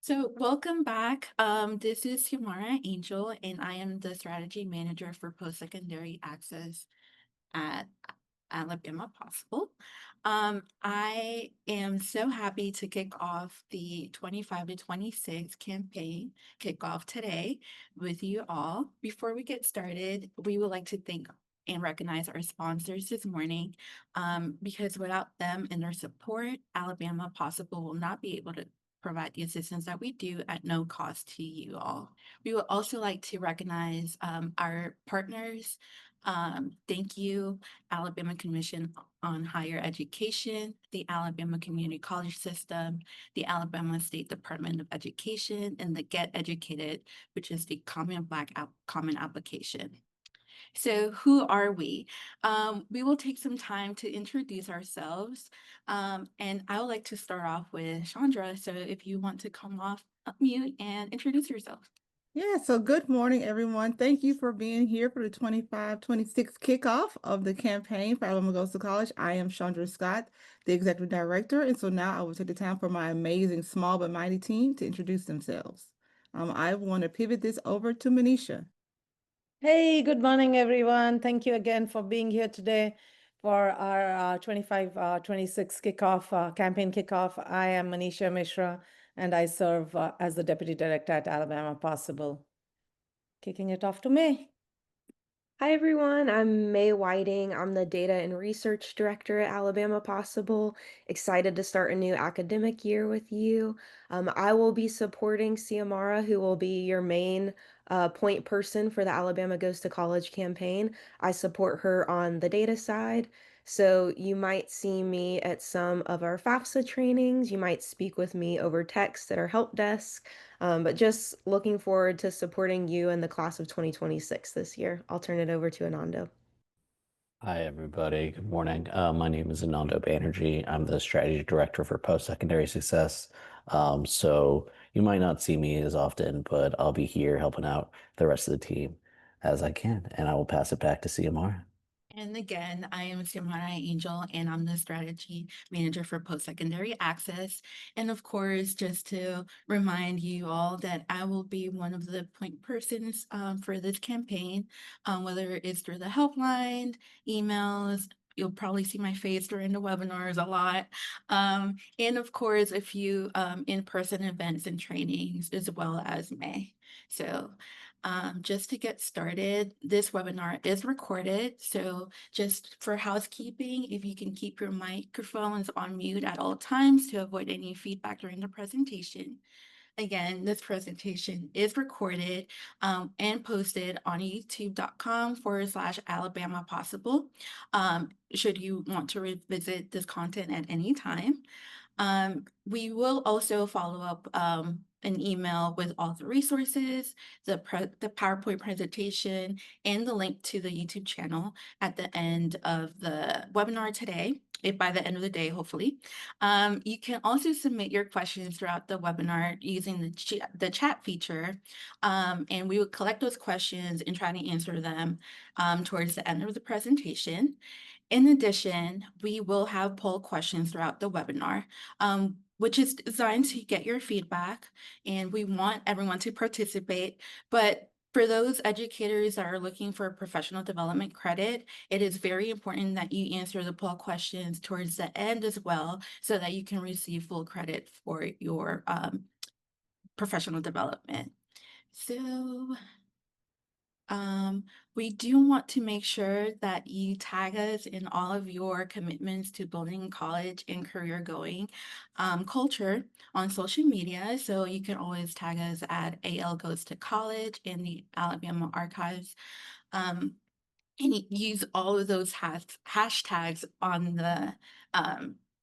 So welcome back. This is Humara Angel, and I am the strategy manager for post-secondary access at Alabama Possible. I am so happy to kick off the 25 to 26 campaign kickoff today with you all. Before we get started, we would like to thank and recognize our sponsors this morning, because without them and their support, Alabama Possible will not be able to provide the assistance that we do at no cost to you all. We would also like to recognize our partners. Thank you, Alabama Commission on Higher Education, the Alabama Community College System, the Alabama State Department of Education, and the Get Educated, which is the Common Application. So who are we? We will take some time to introduce ourselves. And I would like to start off with Chandra. So if you want to come off mute and introduce yourself. Yeah, so good morning, everyone. Thank you for being here for the 25-26 kickoff of the campaign for Alabama Goes to College. I am Chandra Scott, the executive director, and so now I will take the time for my amazing small but mighty team to introduce themselves. I want to pivot this over to Manisha. Hey, good morning, everyone. Thank you again for being here today for our 25-26 kickoff, campaign kickoff. I am Manisha Mishra, and I serve as the Deputy Director at Alabama Possible. Kicking it off to May. Hi everyone, I'm May Whiting. I'm the Data and Research Director at Alabama Possible. Excited to start a new academic year with you. I will be supporting Ciamara, who will be your main point person for the Alabama Goes to College campaign. I support her on the data side. So you might see me at some of our FAFSA trainings. You might speak with me over text at our help desk. But just looking forward to supporting you in the class of 2026 this year. I'll turn it over to Anando. Hi, everybody. Good morning. My name is Anando Banerjee. I'm the strategy director for post-secondary success. So you might not see me as often, but I'll be here helping out the rest of the team as I can, and I will pass it back to CMR. And again, I am Xiomara Angel, and I'm the strategy manager for post-secondary access. And of course, just to remind you all that I will be one of the point persons for this campaign, whether it's through the helpline, emails. You'll probably see my face during the webinars a lot. And of course, a few in-person events and trainings as well as May. So just to get started, this webinar is recorded. So just for housekeeping, if you can keep your microphones on mute at all times to avoid any feedback during the presentation. Again, this presentation is recorded and posted on youtube.com/Alabama Possible. Should you want to revisit this content at any time. We will also follow up an email with all the resources, the PowerPoint presentation, and the link to the YouTube channel at the end of the webinar today, if by the end of the day, hopefully. You can also submit your questions throughout the webinar using the chat feature, and we will collect those questions and try to answer them towards the end of the presentation. In addition, we will have poll questions throughout the webinar, which is designed to get your feedback, and we want everyone to participate. But for those educators that are looking for professional development credit, it is very important that you answer the poll questions towards the end as well, so that you can receive full credit for your professional development. So we do want to make sure that you tag us in all of your commitments to building college and career going culture on social media. So you can always tag us at AL Goes to College in the Alabama Archives. And use all of those hashtags on the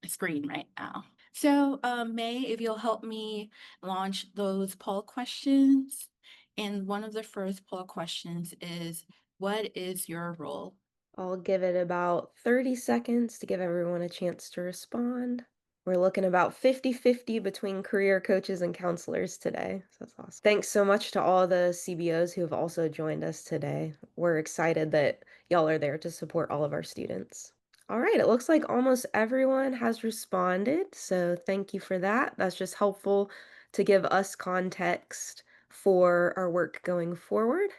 screen right now. So May, if you'll help me launch those poll questions. And one of the first poll questions is, what is your role? I'll give it about 30 seconds to give everyone a chance to respond. We're looking about 50-50 between career coaches and counselors today. So that's awesome. Thanks so much to all the CBOs who have also joined us today. We're excited that y'all are there to support all of our students. All right, it looks like almost everyone has responded, so thank you for that. That's just helpful to give us context for our work going forward.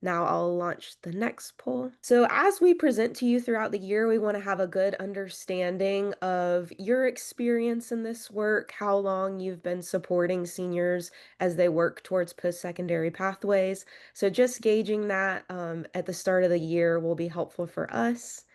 Now I'll launch the next poll. So as we present to you throughout the year, we want to have a good understanding of your experience in this work, how long you've been supporting seniors as they work towards post-secondary pathways. So just gauging that at the start of the year will be helpful for us.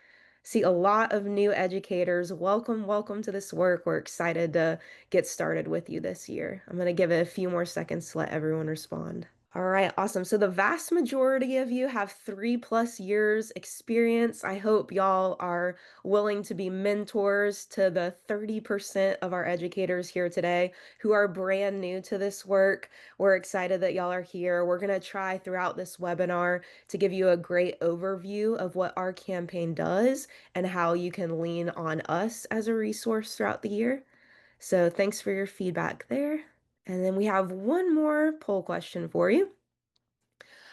See a lot of new educators. Welcome to this work. We're excited to get started with you this year. I'm going to give it a few more seconds to let everyone respond. All right, awesome. So the vast majority of you have 3+ years experience. I hope y'all are willing to be mentors to the 30% of our educators here today who are brand new to this work. We're excited that y'all are here. We're going to try throughout this webinar to give you a great overview of what our campaign does and how you can lean on us as a resource throughout the year. So thanks for your feedback there. And then we have one more poll question for you.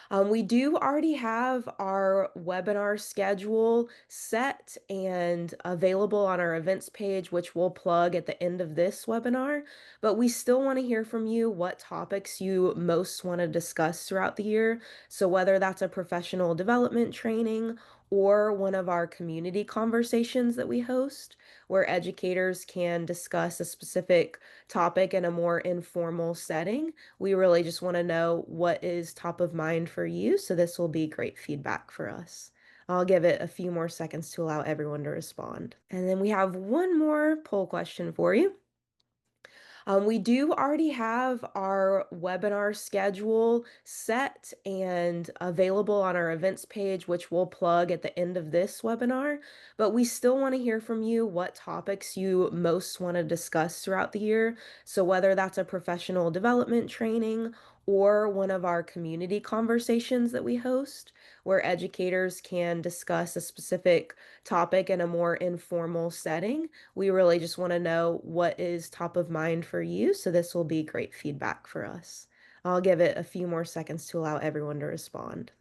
We do already have our webinar schedule set and available on our events page, which we'll plug at the end of this webinar, but we still want to hear from you what topics you most want to discuss throughout the year. So whether that's a professional development training or one of our community conversations that we host, where educators can discuss a specific topic in a more informal setting. We really just want to know what is top of mind for you, so this will be great feedback for us. I'll give it a few more seconds to allow everyone to respond. And then we have one more poll question for you. We do already have our webinar schedule set and available on our events page, which we'll plug at the end of this webinar, but we still want to hear from you what topics you most want to discuss throughout the year. So whether that's a professional development training or one of our community conversations that we host, where educators can discuss a specific topic in a more informal setting. We really just want to know what is top of mind for you, so this will be great feedback for us. I'll give it a few more seconds to allow everyone to respond.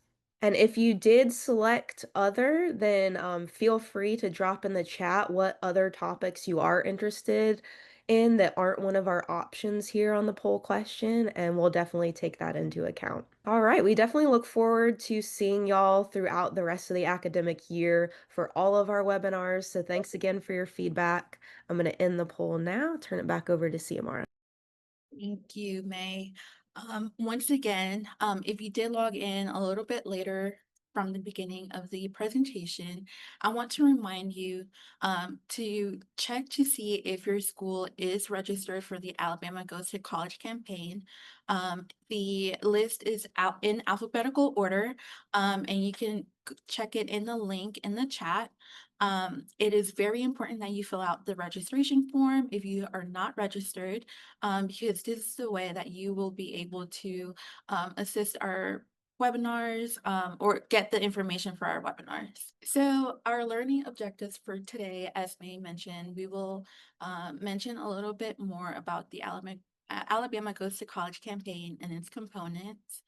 And if you did select other, then feel free to drop in the chat what other topics you are interested in that aren't one of our options here on the poll question, and we'll definitely take that into account. All right, we definitely look forward to seeing y'all throughout the rest of the academic year for all of our webinars. So thanks again for your feedback. I'm going to end the poll now, turn it back over to Ciamara. Thank you, May. Once again, if you did log in a little bit later from the beginning of the presentation, I want to remind you to check to see if your school is registered for the Alabama Goes to College campaign. The list is out in alphabetical order, and you can check it in the link in the chat. It is very important that you fill out the registration form if you are not registered, because this is the way that you will be able to assist our webinars or get the information for our webinars. So our learning objectives for today, as May mentioned, we will mention a little bit more about the Alabama Goes to College campaign and its components,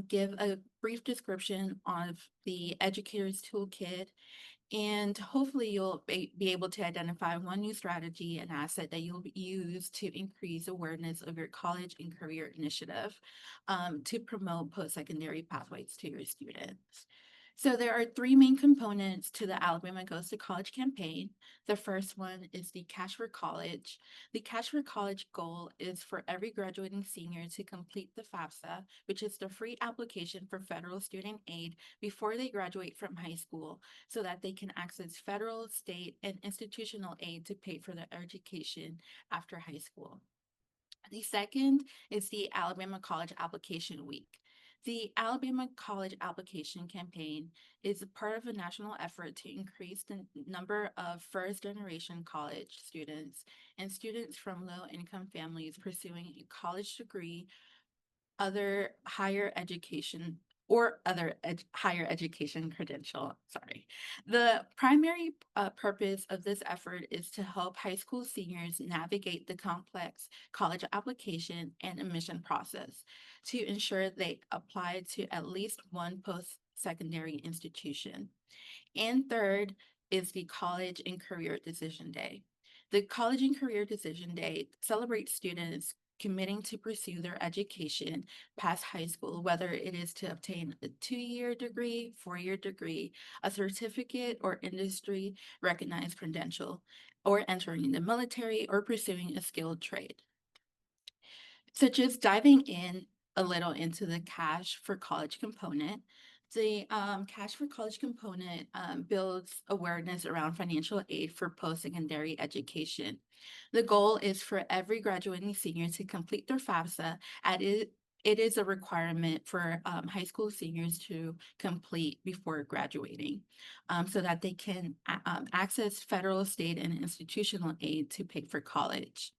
give a brief description of the Educator's Toolkit, and hopefully you'll be able to identify one new strategy and asset that you'll use to increase awareness of your college and career initiative to promote post-secondary pathways to your students. So there are three main components to the Alabama Goes to College campaign. The first one is the Cash for College. The Cash for College goal is for every graduating senior to complete the FAFSA, which is the free application for federal student aid before they graduate from high school, so that they can access federal, state, and institutional aid to pay for their education after high school. The second is the Alabama College Application Week. The Alabama College Application Campaign is a part of a national effort to increase the number of first-generation college students and students from low-income families pursuing a college degree, other higher education, or other higher education credential. Sorry. The primary purpose of this effort is to help high school seniors navigate the complex college application and admission process to ensure they apply to at least one post-secondary institution. And third is the College and Career Decision Day. The College and Career Decision Day celebrates students committing to pursue their education past high school, whether it is to obtain a 2-year degree, 4-year degree, a certificate or industry recognized credential, or entering the military or pursuing a skilled trade. So just diving in a little into the Cash for College component, the Cash for College component builds awareness around financial aid for post-secondary education. The goal is for every graduating senior to complete their FAFSA. It is a requirement for high school seniors to complete before graduating, so that they can access federal, state, and institutional aid to pay for college.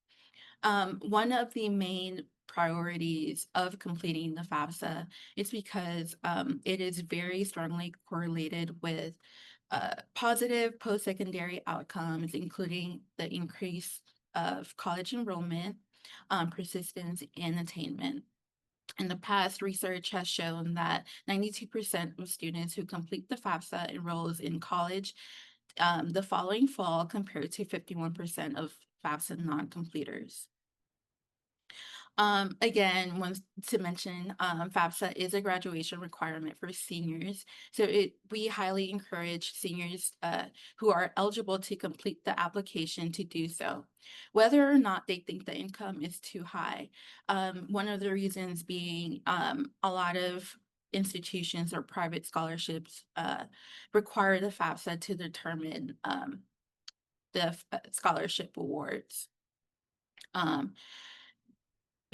One of the main priorities of completing the FAFSA is because it is very strongly correlated with positive post-secondary outcomes, including the increase of college enrollment, persistence, and attainment. In the past, research has shown that 92% of students who complete the FAFSA enrolls in college the following fall, compared to 51% of FAFSA non-completers. Again, want to mention, FAFSA is a graduation requirement for seniors. So we highly encourage seniors who are eligible to complete the application to do so, whether or not they think the income is too high. One of the reasons being a lot of institutions or private scholarships require the FAFSA to determine the scholarship awards.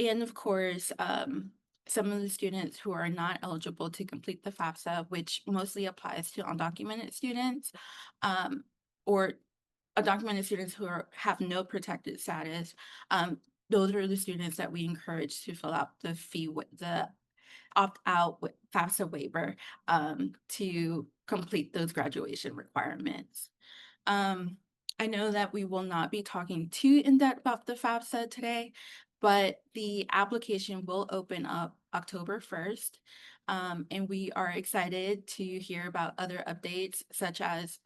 And of course, some of the students who are not eligible to complete the FAFSA, which mostly applies to undocumented students, or undocumented students who have no protected status, those are the students that we encourage to fill out the opt-out FAFSA waiver to complete those graduation requirements. I know that we will not be talking too in-depth about the FAFSA today, but the application will open up October 1st. And we are excited to hear about other updates, such as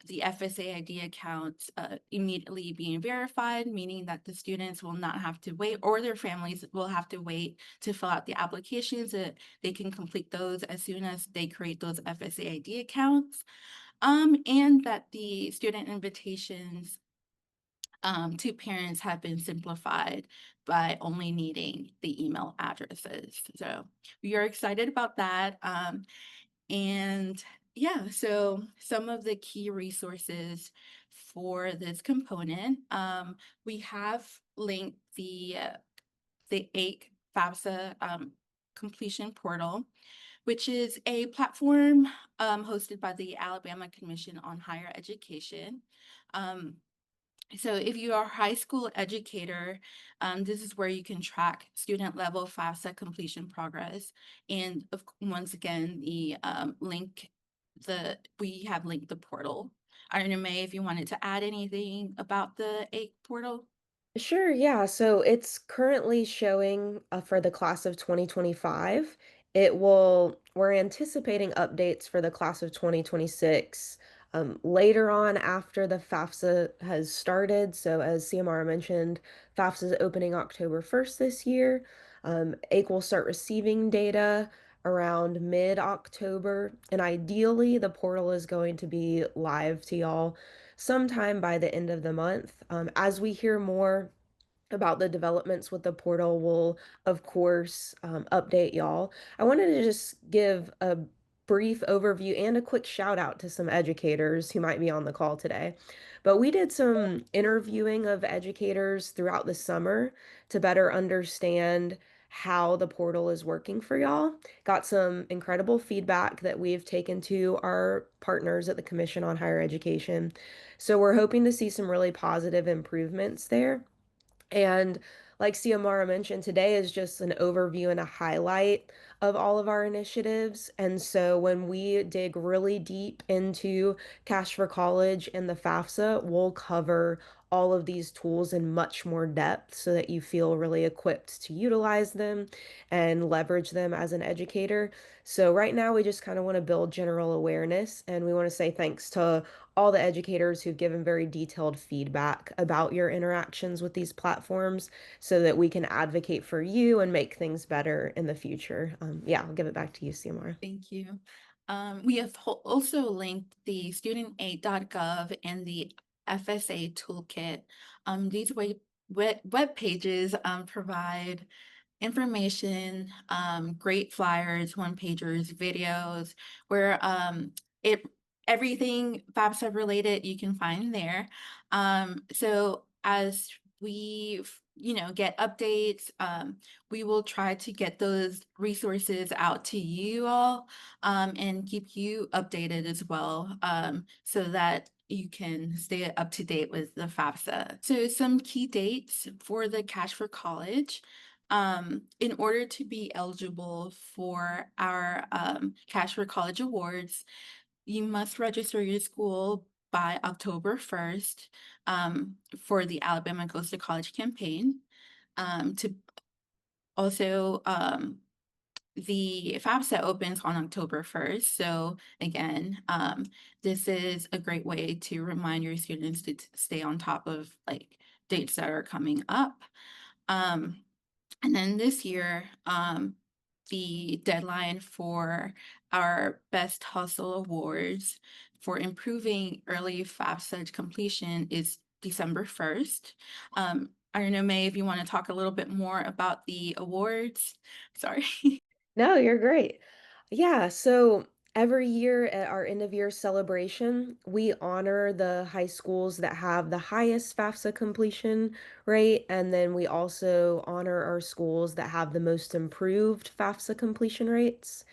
the FSA ID accounts immediately being verified, meaning that the students will not have to wait, or their families will have to wait to fill out the applications. They can complete those as soon as they create those FSA ID accounts. And that the student invitations to parents have been simplified by only needing the email addresses. So we are excited about that. And yeah, so some of the key resources for this component, we have linked the AIC FAFSA completion portal, which is a platform hosted by the Alabama Commission on Higher Education. So if you are a high school educator, this is where you can track student level FAFSA completion progress. And once again, we have linked the portal. I don't know, May, if you wanted to add anything about the AIC portal. Sure, yeah. So it's currently showing for the class of 2025. We're anticipating updates for the class of 2026 later on after the FAFSA has started. So as CMR mentioned, FAFSA is opening October 1st this year. AIC will start receiving data around mid-October, and ideally the portal is going to be live to y'all sometime by the end of the month. As we hear more about the developments with the portal, we'll, of course, update y'all. I wanted to just give a brief overview and a quick shout out to some educators who might be on the call today. But we did some interviewing of educators throughout the summer to better understand how the portal is working for y'all. Got some incredible feedback that we've taken to our partners at the Commission on Higher Education. So we're hoping to see some really positive improvements there. And like Ciamara mentioned, today is just an overview and a highlight of all of our initiatives. And so when we dig really deep into Cash for College and the FAFSA, we'll cover all of these tools in much more depth so that you feel really equipped to utilize them and leverage them as an educator. So right now we just kind of want to build general awareness, and we want to say thanks to all the educators who've given very detailed feedback about your interactions with these platforms so that we can advocate for you and make things better in the future. Yeah, I'll give it back to you, Samara. Thank you. We have also linked the studentaid.gov and the FSA toolkit. These web pages provide information, great flyers, one-pagers, videos, where it everything FAFSA related you can find there. So as we get updates, we will try to get those resources out to you all, and keep you updated as well, so that you can stay up to date with the FAFSA. So some key dates for the Cash for College. In order to be eligible for our Cash for College awards, you must register your school by October 1st, for the Alabama Goes to College campaign. To also, the FAFSA opens on October 1st. So again, this is a great way to remind your students to stay on top of like dates that are coming up. And then this year, the deadline for our Best Hustle Awards for improving early FAFSA completion is December 1st. I don't know, May, if you want to talk a little bit more about the awards. Sorry. No, you're great. Yeah, so every year at our end of year celebration, we honor the high schools that have the highest FAFSA completion rate, and then we also honor our schools that have the most improved FAFSA completion rates.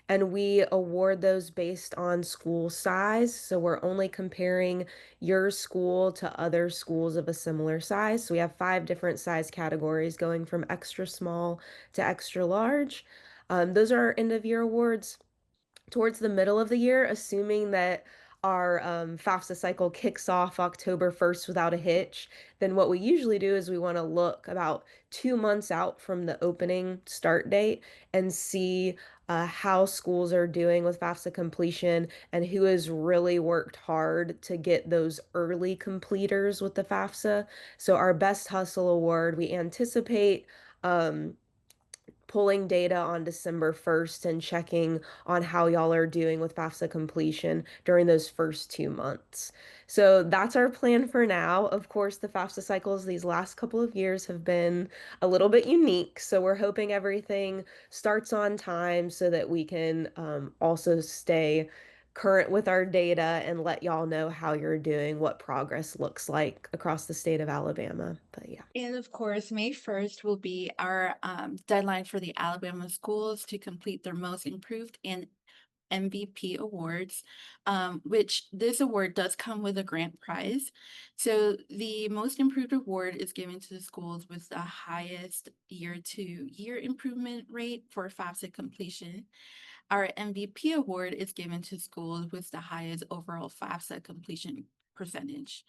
And we award those based on school size. So we're only comparing your school to other schools of a similar size. So we have 5 different size categories going from extra small to extra large. Those are our end of year awards. Towards the middle of the year, assuming that our FAFSA cycle kicks off October 1st without a hitch, then what we usually do is we want to look about 2 months out from the opening start date and see how schools are doing with FAFSA completion and who has really worked hard to get those early completers with the FAFSA. So our Best Hustle Award, we anticipate pulling data on December 1st and checking on how y'all are doing with FAFSA completion during those first 2 months. So that's our plan for now. Of course, the FAFSA cycles these last couple of years have been a little bit unique. So we're hoping everything starts on time so that we can also stay current with our data and let y'all know how you're doing, what progress looks like across the state of Alabama. But yeah. And of course, May 1st will be our deadline for the Alabama schools to complete their most improved and MVP awards, which this award does come with a grant prize. So the most improved award is given to the schools with the highest year-to-year improvement rate for FAFSA completion. Our MVP award is given to schools with the highest overall FAFSA completion percentage.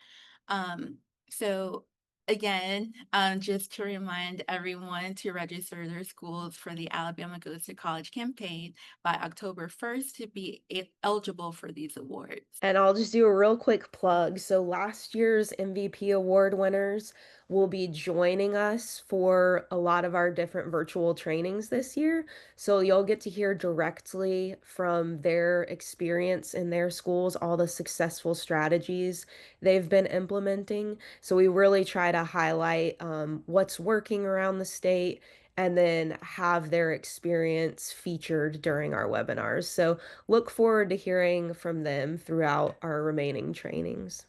So again, just to remind everyone to register their schools for the Alabama Goes to College campaign by October 1st to be eligible for these awards. And I'll just do a real quick plug. So last year's MVP award winners will be joining us for a lot of our different virtual trainings this year. So you'll get to hear directly from their experience in their schools, all the successful strategies they've been implementing. So we really try to highlight what's working around the state and then have their experience featured during our webinars. So look forward to hearing from them throughout our remaining trainings.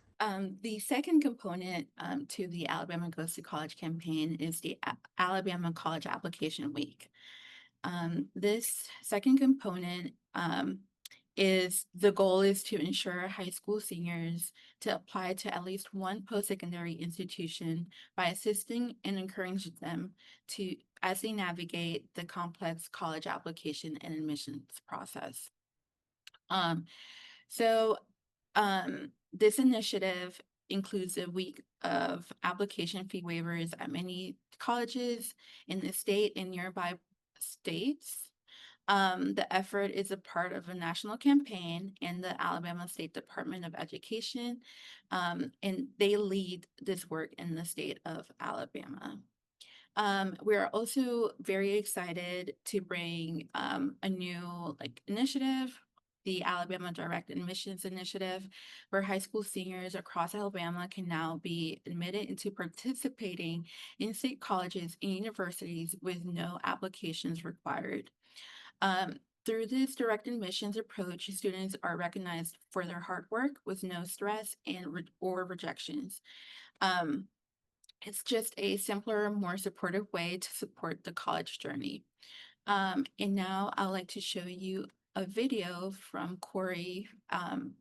The second component to the Alabama Goes to College campaign is the Alabama College Application Week. This second component is the goal is to ensure high school seniors to apply to at least one post-secondary institution by assisting and encouraging them to as they navigate the complex college application and admissions process. So this initiative includes a week of application fee waivers at many colleges in the state and nearby states. The effort is a part of a national campaign in the Alabama State Department of Education, and they lead this work in the state of Alabama. We are also very excited to bring a new initiative, the Alabama Direct Admissions Initiative, where high school seniors across Alabama can now be admitted into participating in state colleges and universities with no applications required. Through this direct admissions approach, students are recognized for their hard work with no stress or rejections. It's just a simpler, more supportive way to support the college journey. And now I'd like to show you a video from Corey,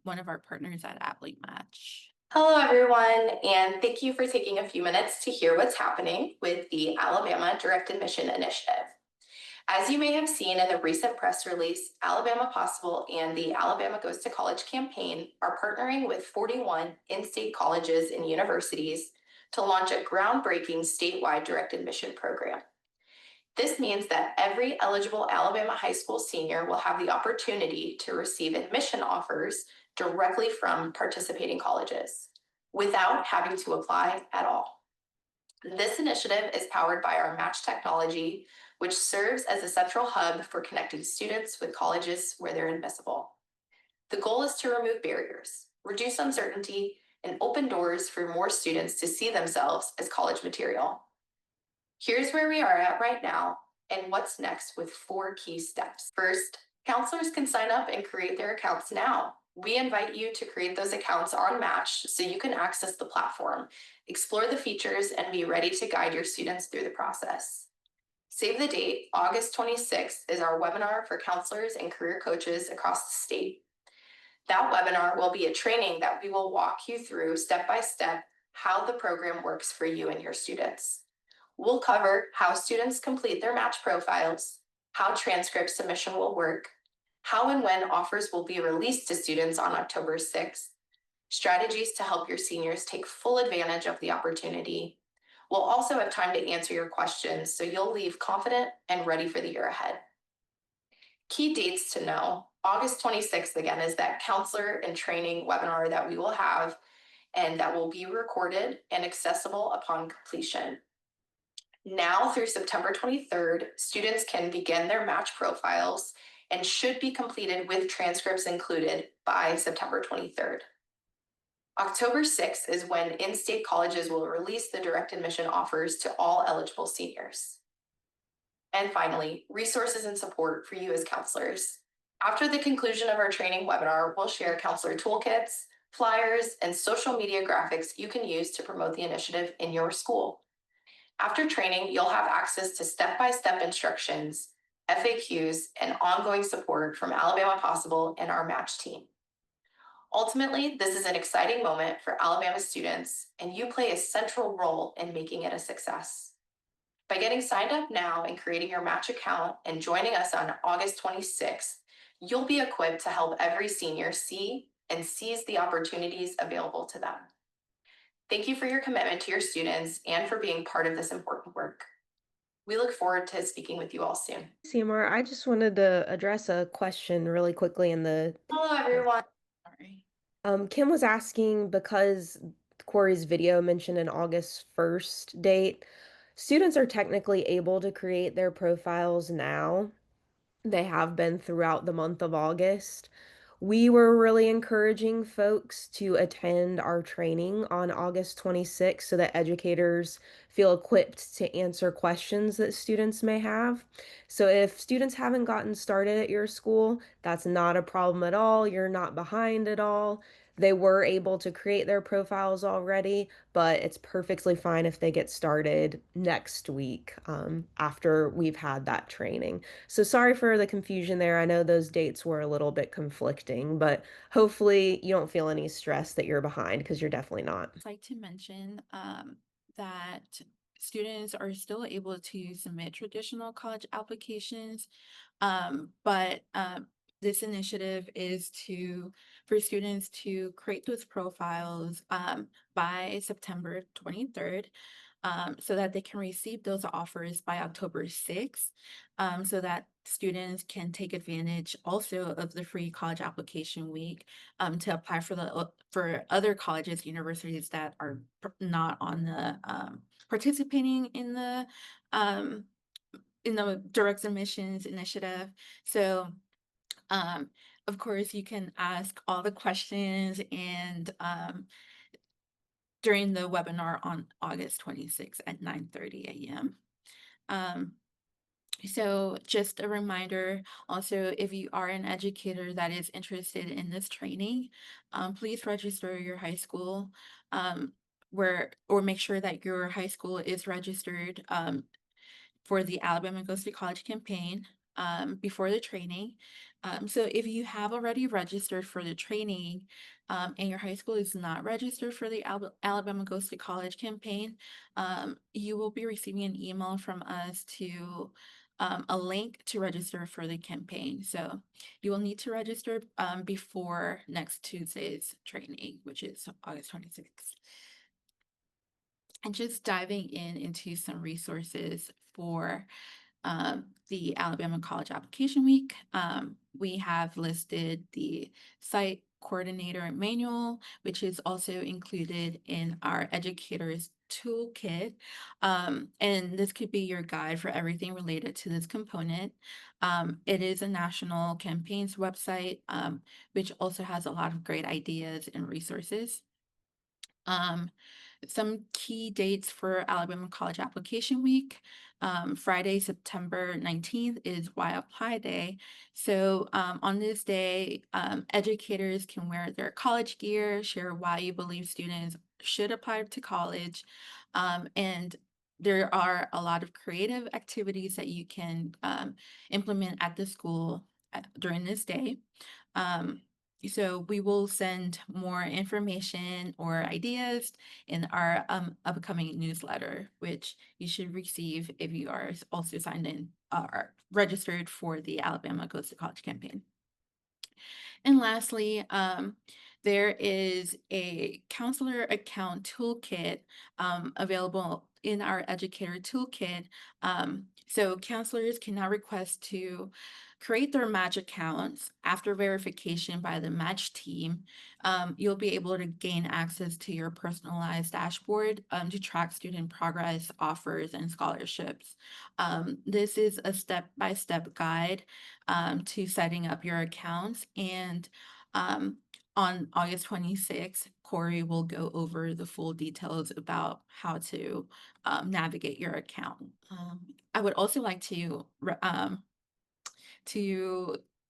one of our partners at Athlete Match. Hello, everyone, and thank you for taking a few minutes to hear what's happening with the Alabama Direct Admission Initiative. As you may have seen in the recent press release, Alabama Possible and the Alabama Goes to College campaign are partnering with 41 in-state colleges and universities to launch a groundbreaking statewide direct admission program. This means that every eligible Alabama high school senior will have the opportunity to receive admission offers directly from participating colleges without having to apply at all. This initiative is powered by our Match technology, which serves as a central hub for connecting students with colleges where they're admissible. The goal is to remove barriers, reduce uncertainty, and open doors for more students to see themselves as college material. Here's where we are at right now and what's next with 4 key steps. First, counselors can sign up and create their accounts now. We invite you to create those accounts on Match so you can access the platform, explore the features, and be ready to guide your students through the process. Save the date, August 26th is our webinar for counselors and career coaches across the state. That webinar will be a training that we will walk you through step by step how the program works for you and your students. We'll cover how students complete their Match profiles, how transcript submission will work, how and when offers will be released to students on October 6th, strategies to help your seniors take full advantage of the opportunity. We'll also have time to answer your questions, so you'll leave confident and ready for the year ahead. Key dates to know. August 26th, again, is that counselor and training webinar that we will have, and that will be recorded and accessible upon completion. Now through September 23rd, students can begin their Match profiles and should be completed with transcripts included by September 23rd. October 6th is when in-state colleges will release the direct admission offers to all eligible seniors. And finally, resources and support for you as counselors. After the conclusion of our training webinar, we'll share counselor toolkits, flyers, and social media graphics you can use to promote the initiative in your school. After training, you'll have access to step-by-step instructions, FAQs, and ongoing support from Alabama Possible and our Match team. Ultimately, this is an exciting moment for Alabama students, and you play a central role in making it a success. By getting signed up now and creating your Match account and joining us on August 26th, you'll be equipped to help every senior see and seize the opportunities available to them. Thank you for your commitment to your students and for being part of this important work. We look forward to speaking with you all soon. Seymour, I just wanted to address a question really quickly in the Hello, everyone. Sorry. Kim was asking, because Corey's video mentioned an August 1st date, students are technically able to create their profiles now. They have been throughout the month of August. We were really encouraging folks to attend our training on August 26th so that educators feel equipped to answer questions that students may have. So if students haven't gotten started at your school, that's not a problem at all. You're not behind at all. They were able to create their profiles already, but it's perfectly fine if they get started next week after we've had that training. So sorry for the confusion there. I know those dates were a little bit conflicting, but hopefully you don't feel any stress that you're behind, because you're definitely not. I'd like to mention that students are still able to submit traditional college applications, but this initiative is to for students to create those profiles by September 23rd. So that they can receive those offers by October 6th, so that students can take advantage also of the free college application week to apply for other colleges, universities that are not on the participating in the direct admissions initiative. So um, of course, you can ask all the questions and during the webinar on August 26th at 9:30 a.m. So just a reminder, also, if you are an educator that is interested in this training, please register your high school or make sure that your high school is registered for the Alabama Goes to College campaign before the training. So if you have already registered for the training and your high school is not registered for the Alabama Goes to College campaign, you will be receiving an email from us to a link to register for the campaign. So you will need to register before next Tuesday's training, which is August 26th. And just diving into some resources for the Alabama College Application Week. We have listed the site coordinator manual, which is also included in our educators toolkit. And this could be your guide for everything related to this component. It is a national campaigns website, which also has a lot of great ideas and resources. Some key dates for Alabama College Application Week. Friday, September 19th is Why Apply Day. So on this day, educators can wear their college gear, share why you believe students should apply to college. And there are a lot of creative activities that you can implement at the school during this day. So we will send more information or ideas in our upcoming newsletter, which you should receive if you are also signed in or registered for the Alabama Goes to College campaign. And lastly, there is a counselor account toolkit available in our educator toolkit. So counselors can now request to create their match accounts after verification by the match team. You'll be able to gain access to your personalized dashboard to track student progress, offers, and scholarships. This is a step-by-step guide to setting up your accounts. And on August 26th, Corey will go over the full details about how to navigate your account. I would also like to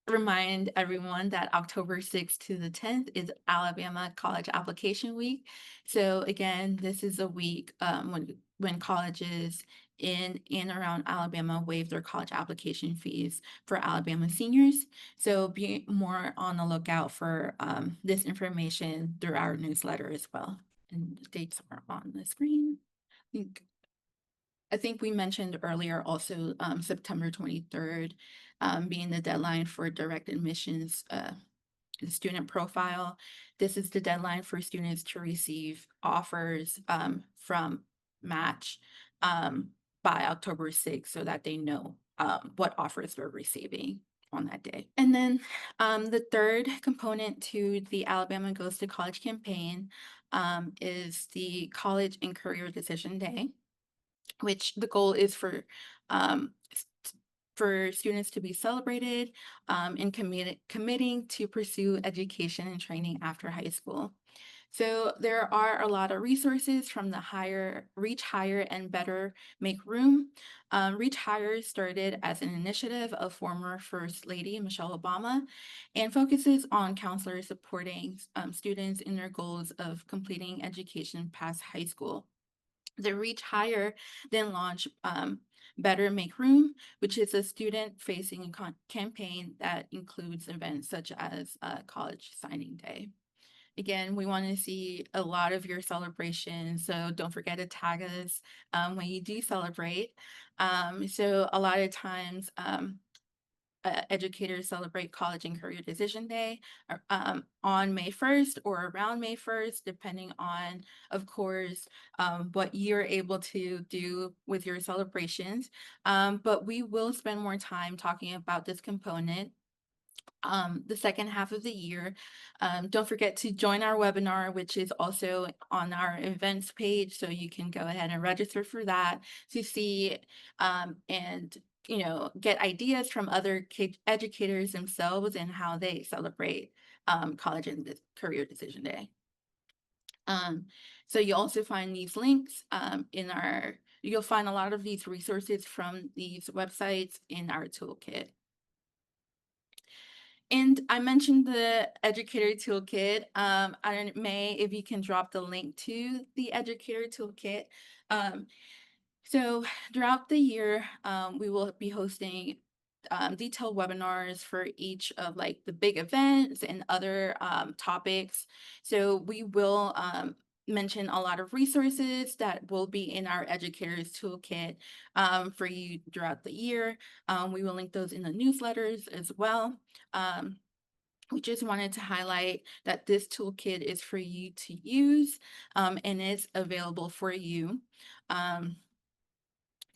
remind everyone that October 6th to the 10th is Alabama College Application Week. So again, this is a week when colleges in and around Alabama waive their college application fees for Alabama seniors. So be more on the lookout for this information through our newsletter as well. And the dates are on the screen. I think we mentioned earlier also September 23rd being the deadline for direct admissions student profile. This is the deadline for students to receive offers from Match by October 6th so that they know what offers they're receiving on that day. And then the third component to the Alabama Goes to College campaign is the College and Career Decision Day, which the goal is for students to be celebrated and committing to pursue education and training after high school. So there are a lot of resources from the Reach Higher and Better Make Room. Reach Higher started as an initiative of former First Lady Michelle Obama and focuses on counselors supporting students in their goals of completing education past high school. The Reach Higher then launched Better Make Room, which is a student-facing campaign that includes events such as College Signing Day. Again, we want to see a lot of your celebrations, so don't forget to tag us when you do celebrate. So a lot of times educators celebrate College and Career Decision Day on May 1st or around May 1st, depending on, of course, what you're able to do with your celebrations. But we will spend more time talking about this component the second half of the year. Don't forget to join our webinar, which is also on our events page. So you can go ahead and register for that to see and get ideas from other educators themselves and how they celebrate College and Career Decision Day. So you'll also find these links you'll find a lot of these resources from these websites in our toolkit. And I mentioned the educator toolkit. I don't know, May, if you can drop the link to the educator toolkit. So throughout the year, we will be hosting detailed webinars for each of like the big events and other topics. So we will mention a lot of resources that will be in our educators toolkit for you throughout the year. We will link those in the newsletters as well. We just wanted to highlight that this toolkit is for you to use and is available for you.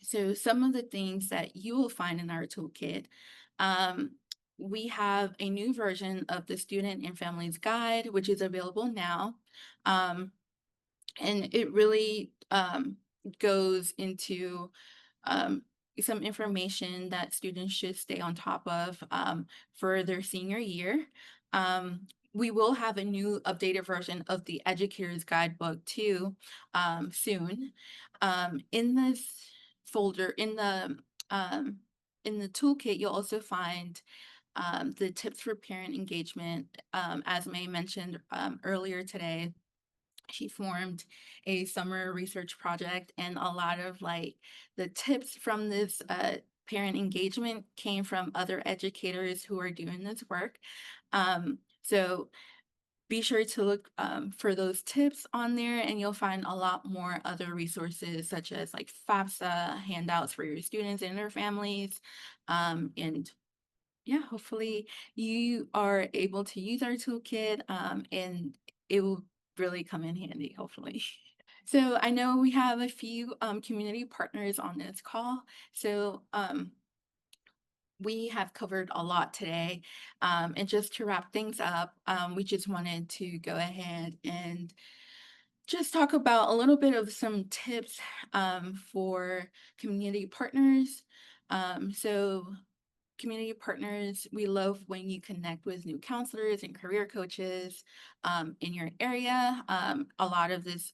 So some of the things that you will find in our toolkit, we have a new version of the Student and Families Guide, which is available now. And it really goes into some information that students should stay on top of for their senior year. We will have a new updated version of the Educator's Guidebook too soon. In this folder, in the toolkit, you'll also find the tips for parent engagement. As May mentioned earlier today, she formed a summer research project, and a lot of like the tips from this parent engagement came from other educators who are doing this work. So be sure to look for those tips on there, and you'll find a lot more other resources such as like FAFSA handouts for your students and their families. And yeah, hopefully you are able to use our toolkit and it will really come in handy, hopefully. So I know we have a few community partners on this call. So we have covered a lot today. And just to wrap things up, we just wanted to go ahead and just talk about a little bit of some tips for community partners. So community partners, we love when you connect with new counselors and career coaches in your area. A lot of this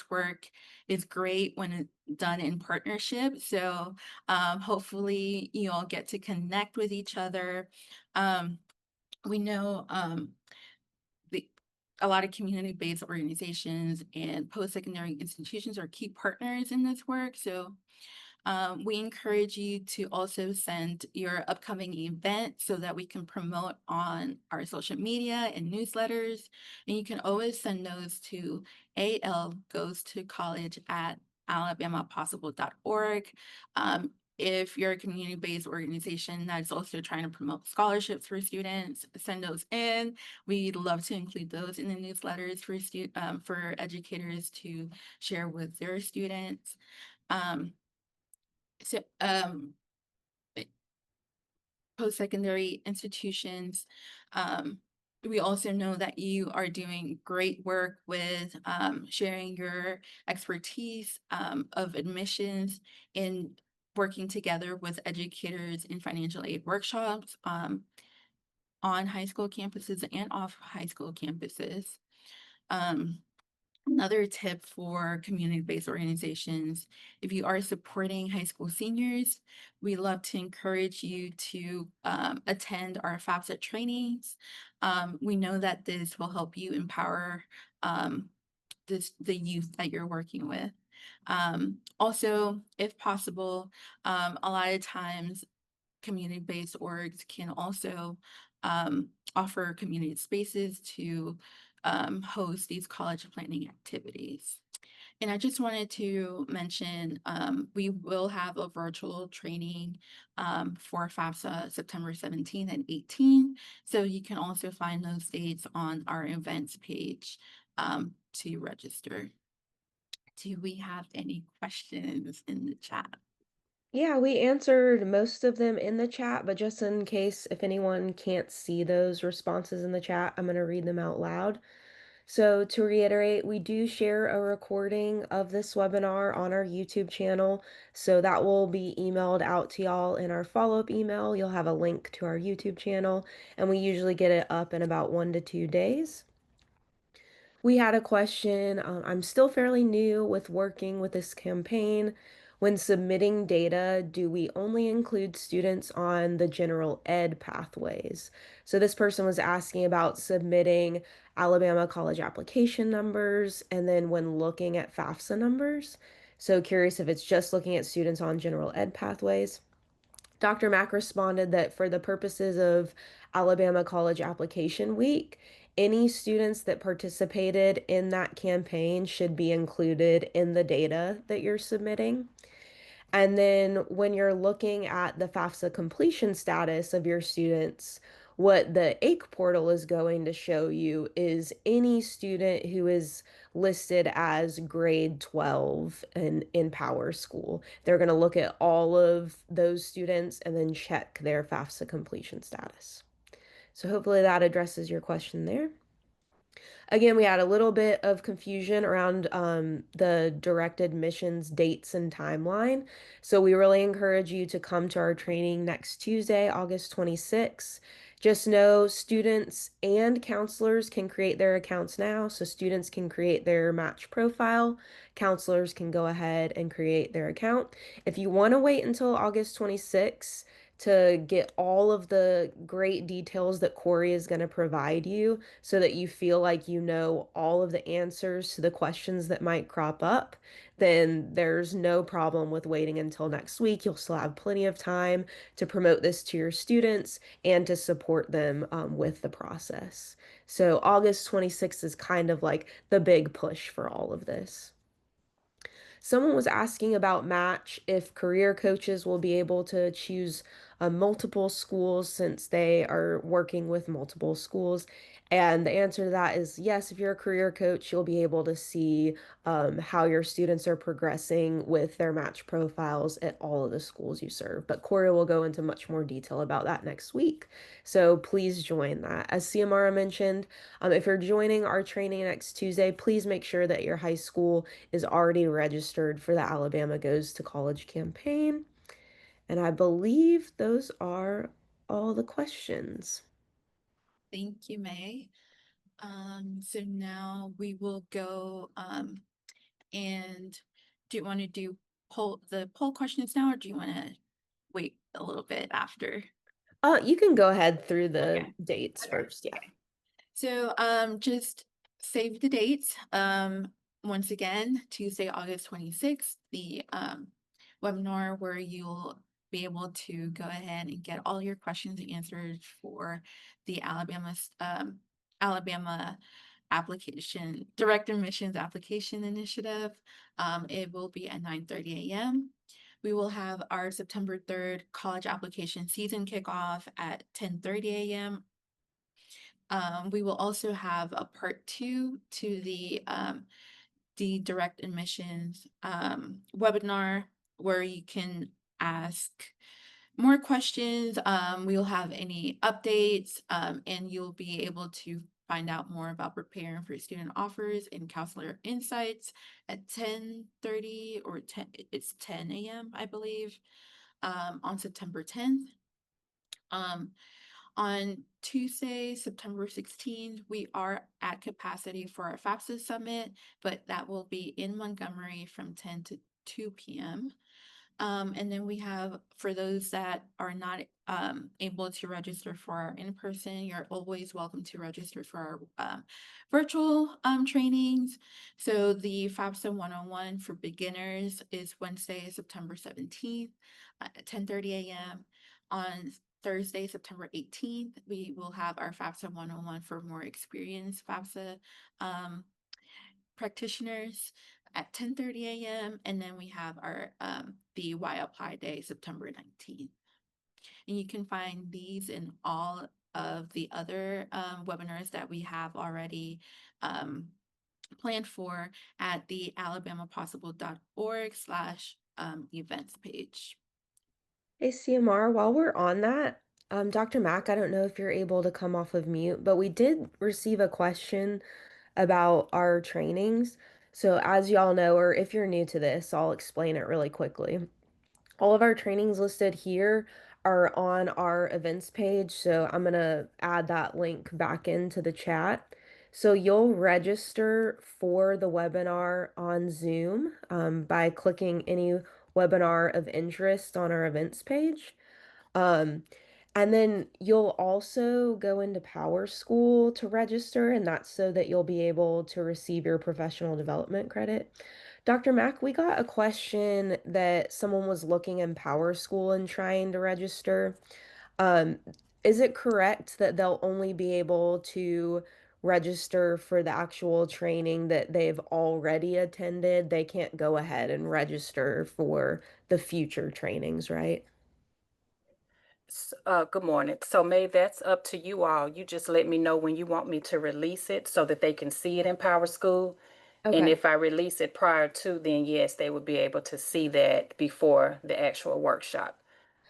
work is great when it's done in partnership. So hopefully you all get to connect with each other. We know a lot of community-based organizations and post-secondary institutions are key partners in this work. So we encourage you to also send your upcoming event so that we can promote on our social media and newsletters. And you can always send those to algoestocollege@alabamapossible.org. If you're a community-based organization that's also trying to promote scholarships for students, send those in. We'd love to include those in the newsletters for educators to share with their students. So, post-secondary institutions, we also know that you are doing great work with sharing your expertise of admissions in working together with educators in financial aid workshops on high school campuses and off high school campuses. Another tip for community-based organizations, if you are supporting high school seniors, we love to encourage you to attend our FAFSA trainings. We know that this will help you empower the youth that you're working with. Also, if possible, a lot of times community-based orgs can also offer community spaces to host these college planning activities. And I just wanted to mention, we will have a virtual training for FAFSA September 17th and 18th. So you can also find those dates on our events page to register. Do we have any questions in the chat? Yeah, we answered most of them in the chat, but just in case if anyone can't see those responses in the chat, I'm going to read them out loud. So to reiterate, we do share a recording of this webinar on our YouTube channel. So that will be emailed out to y'all in our follow-up email. You'll have a link to our YouTube channel, and we usually get it up in about 1 to 2 days. We had a question. I'm still fairly new with working with this campaign. When submitting data, do we only include students on the general ed pathways? So this person was asking about submitting Alabama college application numbers and then when looking at FAFSA numbers. So curious if it's just looking at students on general ed pathways. Dr. Mack responded that for the purposes of Alabama College Application Week, any students that participated in that campaign should be included in the data that you're submitting. And then when you're looking at the FAFSA completion status of your students, what the AIC portal is going to show you is any student who is listed as grade 12 in Power School. They're going to look at all of those students and then check their FAFSA completion status. So hopefully that addresses your question there. Again, we had a little bit of confusion around the direct admissions dates and timeline. So we really encourage you to come to our training next Tuesday, August 26th. Just know students and counselors can create their accounts now. So students can create their match profile. Counselors can go ahead and create their account. If you want to wait until August 26th, to get all of the great details that Corey is going to provide you so that you feel like you know all of the answers to the questions that might crop up, then there's no problem with waiting until next week. You'll still have plenty of time to promote this to your students and to support them with the process. So August 26th is kind of like the big push for all of this. Someone was asking about match, if career coaches will be able to choose multiple schools since they are working with multiple schools. And the answer to that is yes, if you're a career coach, you'll be able to see how your students are progressing with their match profiles at all of the schools you serve. But Corey will go into much more detail about that next week. So please join that. As Ciamara mentioned, if you're joining our training next Tuesday, please make sure that your high school is already registered for the Alabama Goes to College campaign. And I believe those are all the questions. Thank you, May. So now we will go and do you want to do the poll questions now, or do you want to wait a little bit after? You can go ahead through the Okay. dates Okay. first. Yeah. So just save the dates. Once again, Tuesday, August 26th, the webinar where you'll be able to go ahead and get all your questions answered for the Alabama application, direct admissions application initiative. It will be at 9:30 a.m. We will have our September 3rd college application season kickoff at 10:30 a.m. We will also have a part 2 to the direct admissions webinar where you can ask more questions. We'll have any updates and you'll be able to find out more about preparing for student offers and counselor insights at 10:30 or 10 a.m. I believe on September 10th. On Tuesday, September 16th, we are at capacity for our FAFSA summit, but that will be in Montgomery from 10 to 2 p.m. And then we have, for those that are not able to register for our in-person, you're always welcome to register for our virtual trainings. So the FAFSA 101 for beginners is Wednesday, September 17th at 10:30 a.m. On Thursday, September 18th, we will have our FAFSA 101 for more experienced FAFSA practitioners. at 10:30 a.m. And then we have our the Why Apply Day, September 19th. And you can find these in all of the other webinars that we have already planned for at the alabamapossible.org/events page. Hey, CMR, while we're on that, Dr. Mack, I don't know if you're able to come off of mute, but we did receive a question about our trainings. So as y'all know, or if you're new to this, I'll explain it really quickly. All of our trainings listed here are on our events page, so I'm gonna add that link back into the chat. So you'll register for the webinar on Zoom by clicking any webinar of interest on our events page. Um, and then you'll also go into Power School to register, and that's so that you'll be able to receive your professional development credit. Dr. Mack, we got a question that someone was looking in Power School and trying to register. Um, is it correct that they'll only be able to register for the actual training that they've already attended? They can't go ahead and register for the future trainings, right? Good morning. So May, that's up to you all. You just let me know when you want me to release it so that they can see it in Power School. And Okay. if I release it prior to, then yes, they would be able to see that before the actual workshop.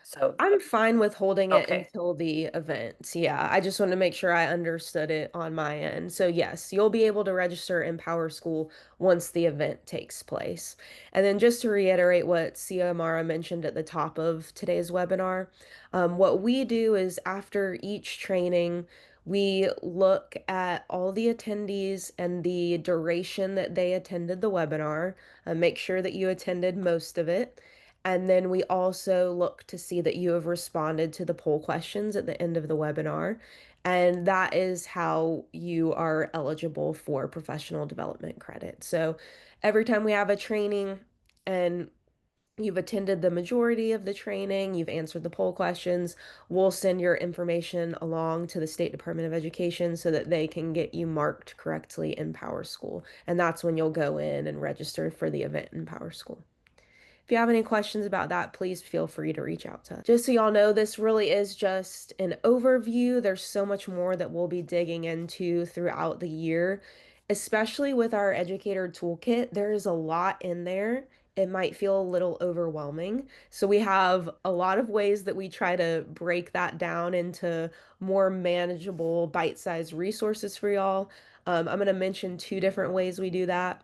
So, I'm fine with holding it okay. until the event. Yeah, I just want to make sure I understood it on my end. So yes, you'll be able to register in Power School once the event takes place. And then just to reiterate what Ciamara mentioned at the top of today's webinar, what we do is after each training, we look at all the attendees and the duration that they attended the webinar, make sure that you attended most of it. And then we also look to see that you have responded to the poll questions at the end of the webinar. And that is how you are eligible for professional development credit. So every time we have a training and you've attended the majority of the training, you've answered the poll questions, we'll send your information along to the State Department of Education so that they can get you marked correctly in Power School. And that's when you'll go in and register for the event in Power School. If you have any questions about that, please feel free to reach out to us. Just so y'all know, this really is just an overview. There's so much more that we'll be digging into throughout the year, especially with our educator toolkit. There is a lot in there. It might feel a little overwhelming. So we have a lot of ways that we try to break that down into more manageable, bite-sized resources for y'all. I'm going to mention 2 different ways we do that.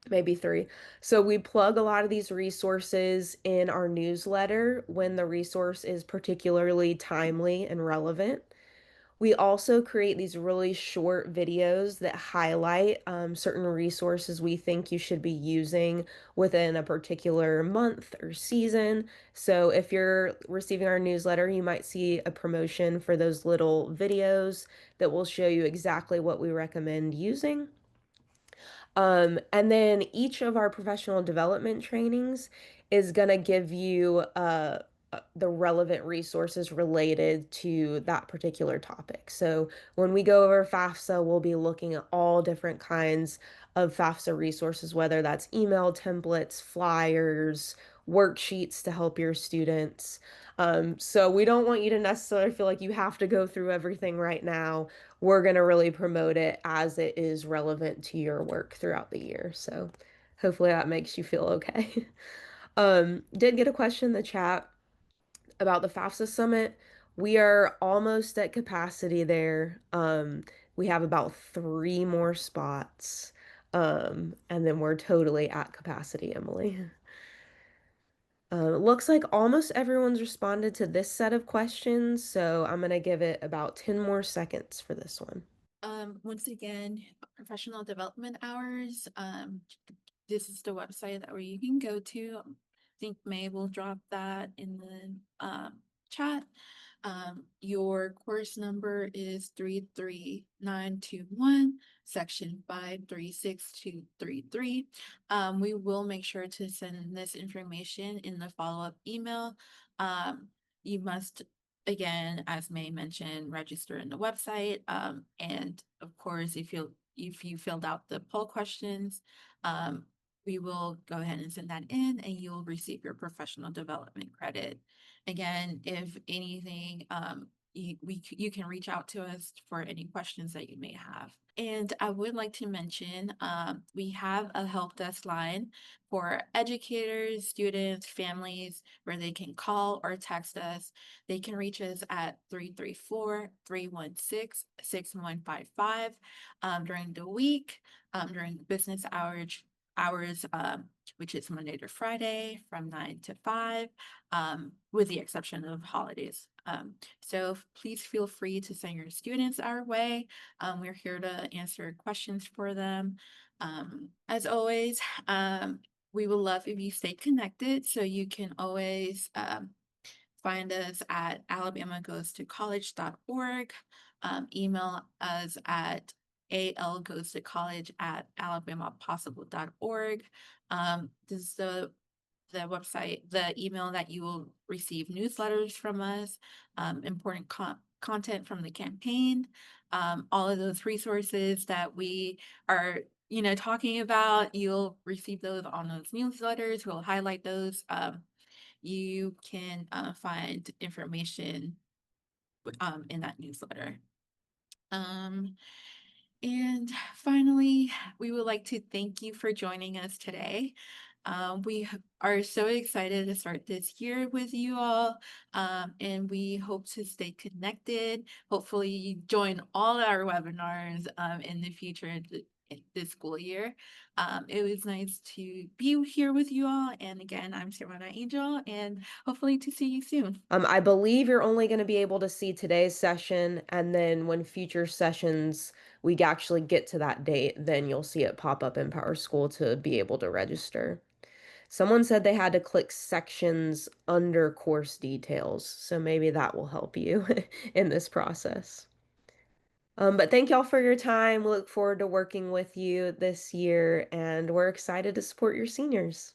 Maybe 3. So we plug a lot of these resources in our newsletter when the resource is particularly timely and relevant. We also create these really short videos that highlight certain resources we think you should be using within a particular month or season. So if you're receiving our newsletter, you might see a promotion for those little videos that will show you exactly what we recommend using. And then each of our professional development trainings is going to give you the relevant resources related to that particular topic. So when we go over FAFSA, we'll be looking at all different kinds of FAFSA resources, whether that's email templates, flyers, worksheets to help your students. So we don't want you to necessarily feel like you have to go through everything right now. We're going to really promote it as it is relevant to your work throughout the year. So hopefully that makes you feel okay. Did get a question in the chat about the FAFSA Summit. We are almost at capacity there. We have about 3 more spots. And then we're totally at capacity, Emily. Looks like almost everyone's responded to this set of questions, so I'm going to give it about 10 more seconds for this one. Once again, professional development hours. This is the website that where you can go to. I think May will drop that in the chat. Your course number is 33921, section 536233. We will make sure to send this information in the follow-up email. You must, again, as May mentioned, register in the website. And of course, if you filled out the poll questions, we will go ahead and send that in and you will receive your professional development credit. Again, if anything, you can reach out to us for any questions that you may have. And I would like to mention, we have a help desk line for educators, students, families, where they can call or text us. They can reach us at 334-316-6155 during the week, during business hours, which is Monday to Friday from 9 to 5, with the exception of holidays. So please feel free to send your students our way. We're here to answer questions for them. As always, we would love if you stay connected, so you can always find us at alabamagoestocollege.org. Email us at algoestocollege@alabamapossible.org. This is the website, the email that you will receive newsletters from us, important content from the campaign, all of those resources that we are talking about. You'll receive those on those newsletters. We'll highlight those. You can find information in that newsletter. And finally, we would like to thank you for joining us today. We are so excited to start this year with you all, and we hope to stay connected. Hopefully, you join all our webinars in the future this school year. It was nice to be here with you all. And again, I'm Savannah Angel, and hopefully to see you soon. I believe you're only going to be able to see today's session, and then when future sessions we actually get to that date, then you'll see it pop up in PowerSchool to be able to register. Someone said they had to click sections under course details, so maybe that will help you in this process. But thank y'all for your time. We look forward to working with you this year, and we're excited to support your seniors.